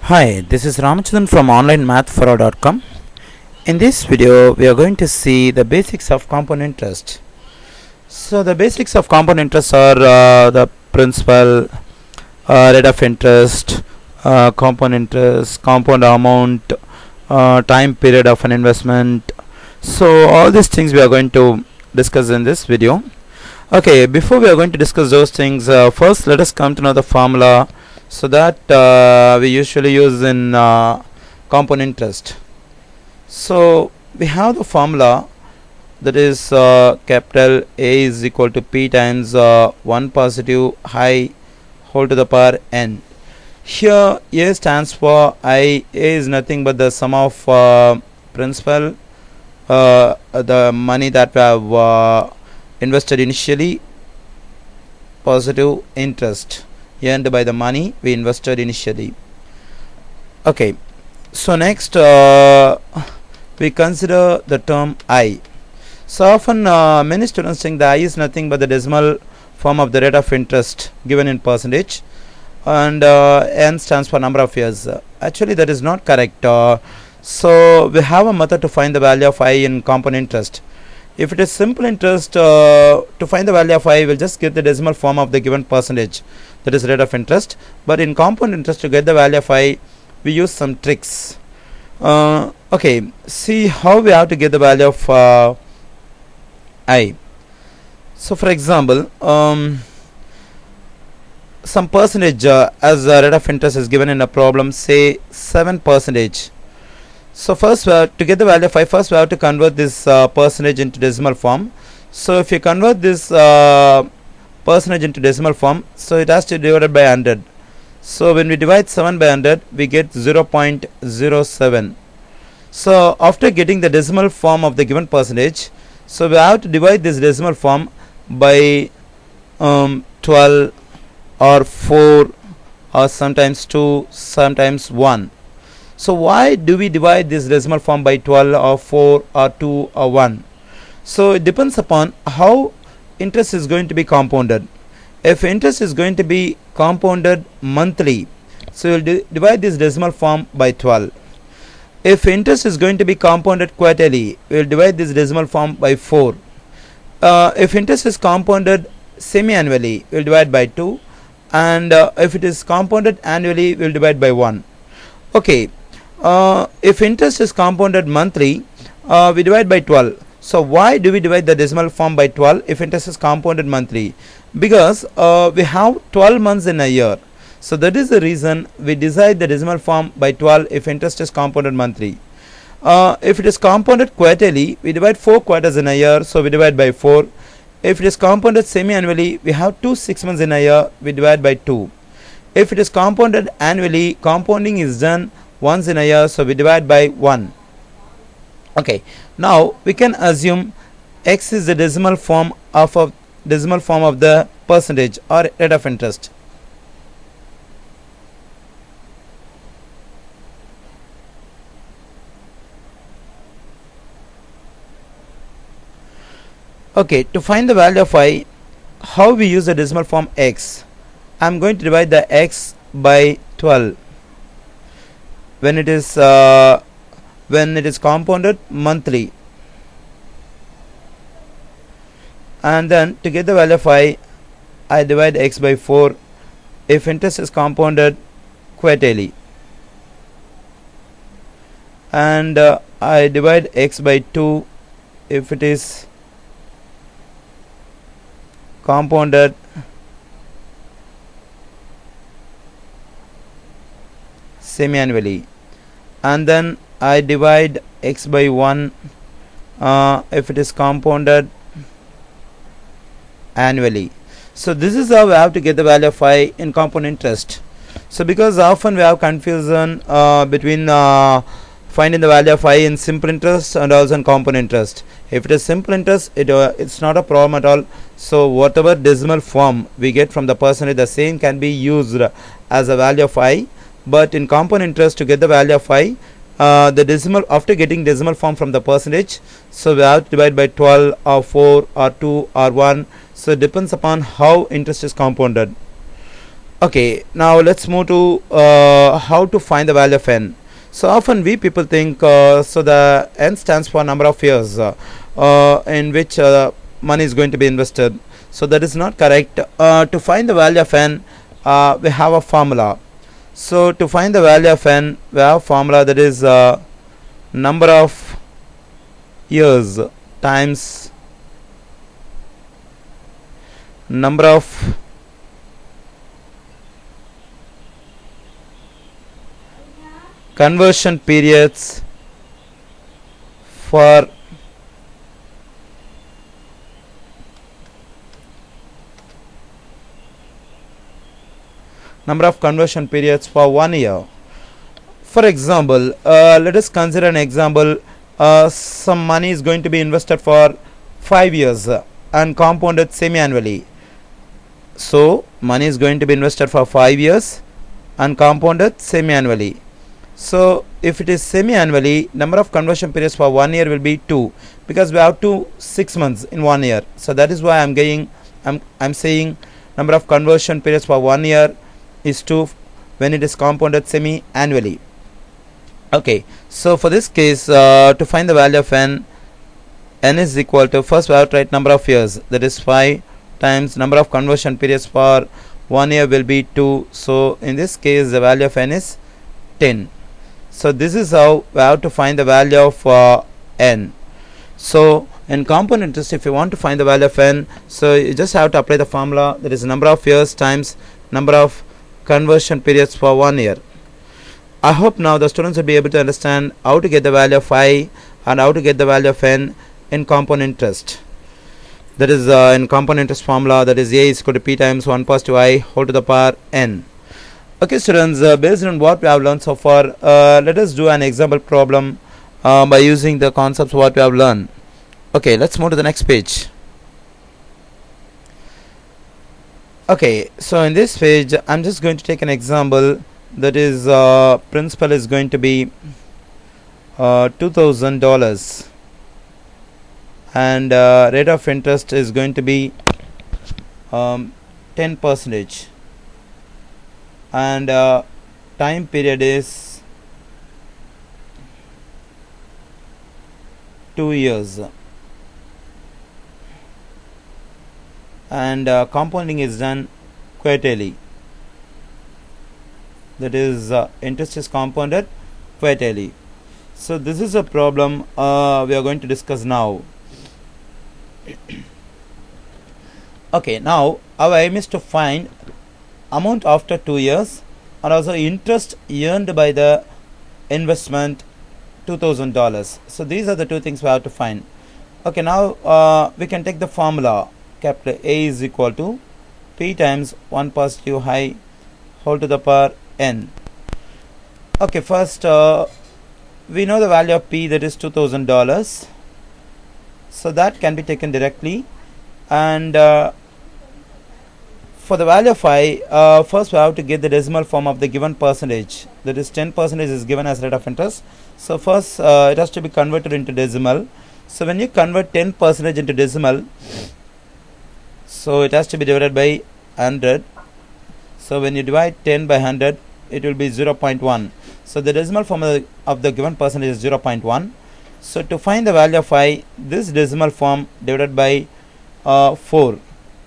Hi, this is Ramachandran from onlinemathforall.com. In this video, we are going to see the basics of compound interest. So, the basics of compound interest are the principal, rate of interest, compound interest, compound amount, time period of an investment. So, all these things we are going to discuss in this video. Okay, before we are going to discuss those things, first let us come to know the formula so that we usually use in compound interest. So we have the formula, that is capital A is equal to P times 1 positive I whole to the power n. Here A stands for I. A is nothing but the sum of principal, the money that we have invested initially, positive interest earned by the money we invested initially. Okay, so next we consider the term I. So often many students think the I is nothing but the decimal form of the rate of interest given in percentage, and n stands for number of years. Actually that is not correct. So we have a method to find the value of I in compound interest. If it is simple interest, to find the value of I, we'll just get the decimal form of the given percentage, that is rate of interest. But in compound interest, to get the value of I, we use some tricks. Okay, see how we have to get the value of I. So for example, some percentage as a rate of interest is given in a problem, say 7%. So first to get the value of I, first we have to convert this percentage into decimal form. So if you convert this percentage into decimal form, so it has to be divided by 100. So when we divide 7 by 100, we get 0.07. So after getting the decimal form of the given percentage, so we have to divide this decimal form by 12 or 4 or sometimes 2, sometimes 1. So why do we divide this decimal form by 12 or 4 or 2 or 1? So it depends upon how interest is going to be compounded. If interest is going to be compounded monthly, so we'll divide this decimal form by 12. If interest is going to be compounded quarterly, we'll divide this decimal form by 4. If interest is compounded semi-annually, we'll divide by 2, and if it is compounded annually, we'll divide by 1. Okay. If interest is compounded monthly, we divide by 12. So why do we divide the decimal form by 12 if interest is compounded monthly? Because we have 12 months in a year. So that is the reason we divide the decimal form by 12 if interest is compounded monthly. If it is compounded quarterly, we divide 4 quarters in a year, so we divide by 4. If it is compounded semi-annually, we have 2 6 months in a year, we divide by 2. If it is compounded annually, compounding is done once in a year, so we divide by 1. Okay, now we can assume x is the decimal form of the percentage or rate of interest. Okay, to find the value of I, how we use the decimal form x? I am going to divide the x by 12 when it is compounded monthly, and then to get the value of I divide x by 4 if interest is compounded quarterly, and I divide x by 2 if it is compounded semi-annually, and then I divide x by 1 if it is compounded annually. So this is how we have to get the value of I in compound interest. So because often we have confusion between finding the value of I in simple interest and also in compound interest. If it is simple interest, it's not a problem at all. So whatever decimal form we get from the percentage, the same can be used as a value of I. But in compound interest, to get the value of I, the decimal, after getting decimal form from the percentage, so we have to divide by 12 or 4 or 2 or 1. So it depends upon how interest is compounded. Okay, now let's move to how to find the value of n. So often we people think so the n stands for number of years in which money is going to be invested. So that is not correct. To find the value of n, we have a formula. So to find the value of n, we have a formula that is number of years times number of conversion periods for number of conversion periods for 1 year. For example, let us consider an example. Some money is going to be invested for 5 years and compounded semi-annually. So money is going to be invested for 5 years and compounded semi-annually. So if it is semi-annually, number of conversion periods for 1 year will be 2, because we have 6 months in 1 year. So that is why I'm saying number of conversion periods for 1 year is 2 when it is compounded semi-annually. Okay, so for this case, to find the value of n is equal to, first we have to write number of years, that is 5 times number of conversion periods for 1 year will be 2. So in this case the value of n is 10. So this is how we have to find the value of n. So in compound interest, if you want to find the value of n, so you just have to apply the formula, that is number of years times number of conversion periods for 1 year. I hope now the students will be able to understand how to get the value of I and how to get the value of n in compound interest. That is in compound interest formula, that is a is equal to p times 1 positive I whole to the power n. Okay students, based on what we have learned so far, let us do an example problem by using the concepts what we have learned. Okay, let's move to the next page. Okay, so in this page I'm just going to take an example, that is principal is going to be $2,000 and rate of interest is going to be 10%, and time period is 2 years, and compounding is done quarterly, that is interest is compounded quarterly. So this is a problem we are going to discuss now. Okay, now our aim is to find amount after 2 years and also interest earned by the investment $2,000. So these are the two things we have to find. Okay, now we can take the formula, capital A is equal to P times 1 positive I whole to the power n. Okay, first we know the value of P, that is $2,000, so that can be taken directly, and for the value of I, first we have to get the decimal form of the given percentage, that is 10% is given as rate of interest. So first it has to be converted into decimal. So when you convert 10% into decimal, so it has to be divided by 100. So when you divide 10 by 100, it will be 0.1. So the decimal form of the given percentage is 0.1. So to find the value of I, this decimal form divided by 4.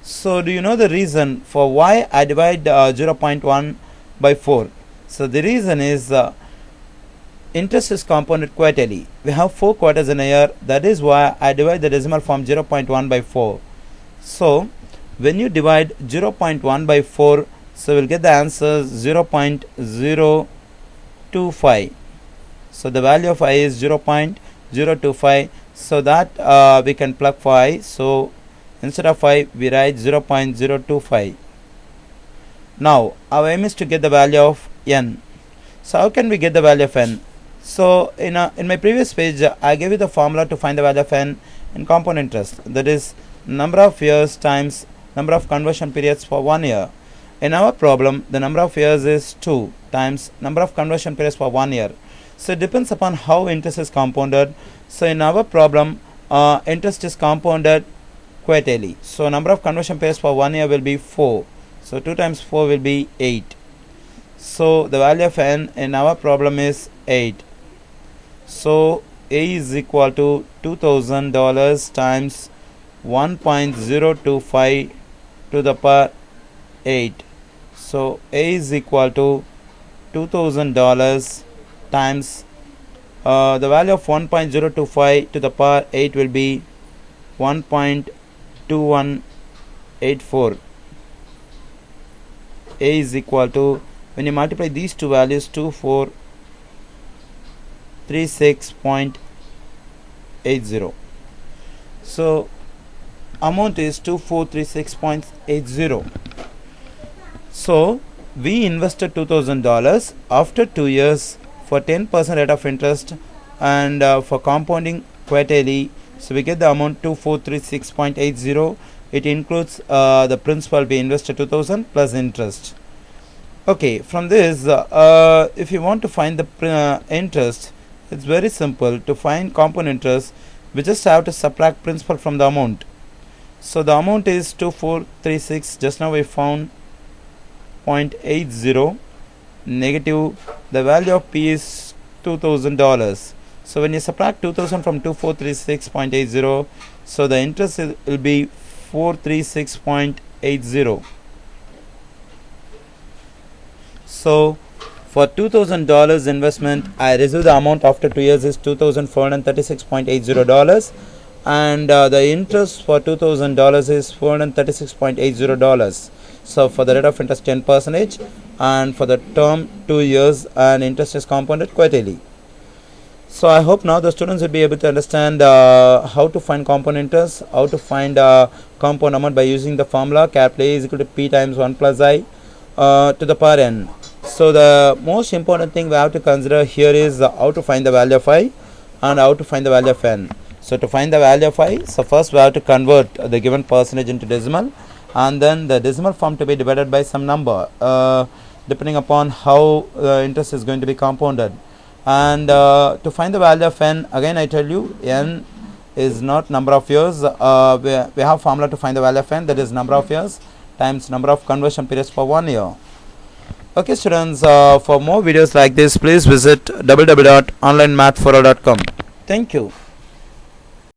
So do you know the reason for why I divide 0.1 by 4? So the reason is interest is compounded quarterly. We have 4 quarters in a year, that is why I divide the decimal form 0.1 by 4. So when you divide 0.1 by 4, so we'll get the answer 0.025. So the value of I is 0.025. So that we can plug for I. So instead of I, we write 0.025. Now our aim is to get the value of n. So how can we get the value of n? So in my previous page, I gave you the formula to find the value of n in compound interest, that is number of years times number of conversion periods for 1 year. In our problem, the number of years is 2 times number of conversion periods for 1 year. So it depends upon how interest is compounded. So in our problem, interest is compounded quarterly. So number of conversion periods for 1 year will be 4. So 2 times 4 will be 8. So the value of n in our problem is 8. So A is equal to $2,000 times 1.025 to the power 8. So A is equal to $2,000 times the value of 1.025 to the power 8 will be 1.2184. A is equal to, when you multiply these two values, 2436.80. So amount is 2436.80. So we invested $2,000. After 2 years, for 10% rate of interest and for compounding quarterly, so we get the amount 2436.80. It includes the principal we invested 2,000 plus interest. Okay, from this if you want to find the interest, it's very simple. To find compound interest, we just have to subtract principal from the amount. So the amount is 2436. Just now we found 0.80 negative. The value of P is $2,000. So when you subtract 2,000 from 2436.80, so the interest will be 436.80. So for $2,000 investment, I receive the amount after 2 years is $2,436.80, and the interest for $2,000 is $436.80. So for the rate of interest 10%, and for the term 2 years, and interest is compounded quarterly. So I hope now the students will be able to understand how to find compound interest, how to find compound amount by using the formula capital A is equal to P times 1 plus I to the power n. So the most important thing we have to consider here is how to find the value of I and how to find the value of n. So to find the value of I, so first we have to convert the given percentage into decimal, and then the decimal form to be divided by some number depending upon how the interest is going to be compounded. And to find the value of n, again I tell you, n is not number of years. We have formula to find the value of n, that is number of years times number of conversion periods per 1 year. Okay students, for more videos like this, please visit www.onlinemathforall.com. Thank you.